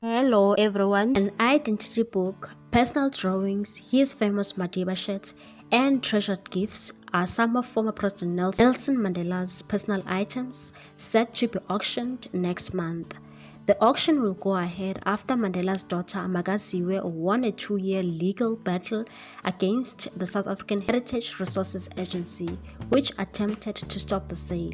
Hello everyone. An identity book, personal drawings, his famous Madiba shirts, and treasured gifts are some of former President Nelson Mandela's personal items set to be auctioned next month. The auction will go ahead after Mandela's daughter Makaziwe won a 2-year legal battle against the South African Heritage Resources Agency, which attempted to stop the sale.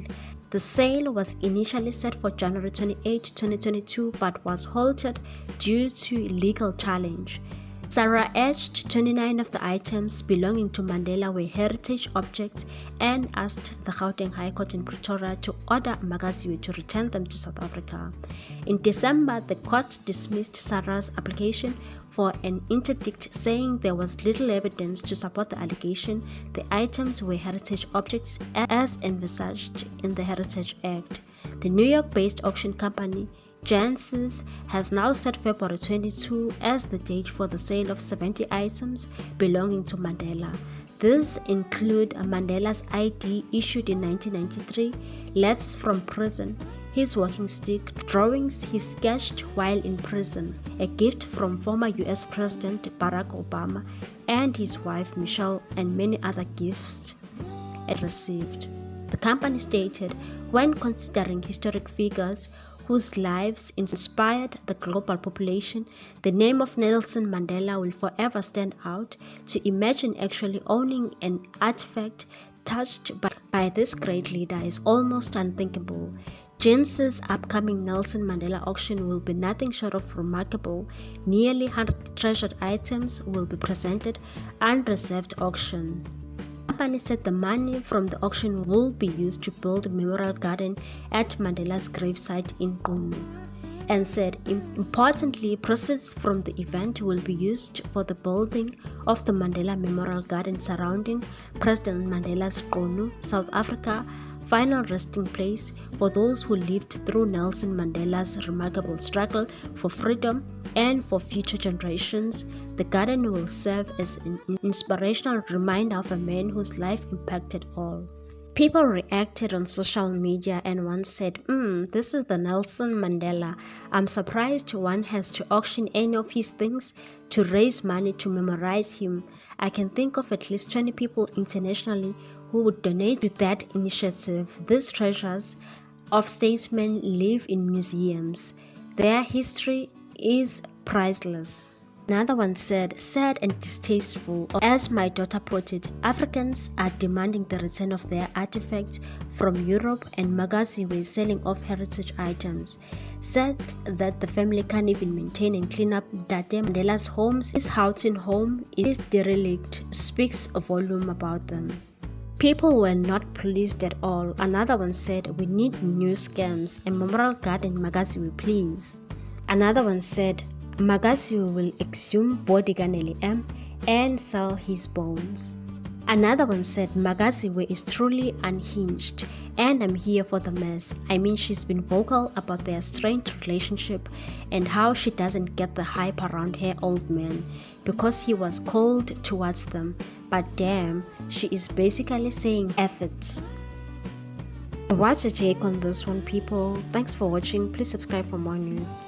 The sale was initially set for January 28, 2022, but was halted due to legal challenge. Sarah urged 29 of the items belonging to Mandela were heritage objects and asked the Gauteng High Court in Pretoria to order Makaziwe to return them to South Africa. In December, the court dismissed Sarah's application for an interdict, saying there was little evidence to support the allegation the items were heritage objects as envisaged in the Heritage Act. The New York-based auction company Janssens has now set February 22 as the date for the sale of 70 items belonging to Mandela. These include Mandela's ID issued in 1993, letters from prison, his walking stick, drawings he sketched while in prison, a gift from former US President Barack Obama and his wife Michelle, and many other gifts it received. The company stated, when considering historic figures whose lives inspired the global population, the name of Nelson Mandela will forever stand out. To imagine actually owning an artifact touched by this great leader is almost unthinkable. Janssens' upcoming Nelson Mandela auction will be nothing short of remarkable. Nearly 100 treasured items will be presented unreserved auction. The company said the money from the auction will be used to build a memorial garden at Mandela's gravesite in Qunu, and said, importantly, proceeds from the event will be used for the building of the Mandela Memorial Garden surrounding President Mandela's Qunu, South Africa, final resting place for those who lived through Nelson Mandela's remarkable struggle for freedom and for future generations. The garden will serve as an inspirational reminder of a man whose life impacted all. People reacted on social media and one said, this is the Nelson Mandela. I'm surprised one has to auction any of his things to raise money to memorize him. I can think of at least 20 people internationally who would donate to that initiative. These treasures of statesmen live in museums. Their history is priceless. Another one said, sad and distasteful. As my daughter put it, Africans are demanding the return of their artifacts from Europe, and Makaziwe is selling off heritage items. Said that the family can't even maintain and clean up Dade Mandela's homes. His Gauteng home is derelict, speaks a volume about them. People were not pleased at all. Another one said, we need new scams, a memorial garden Makaziwe please. Another one said, Makaziwe will exhume body NellyM's and sell his bones. Another one said, Makaziwe is truly unhinged and I'm here for the mess. I mean, she's been vocal about their strained relationship and how she doesn't get the hype around her old man because he was cold towards them. But damn, she is basically saying F it. What's your take on this one, people? Thanks for watching. Please subscribe for more news.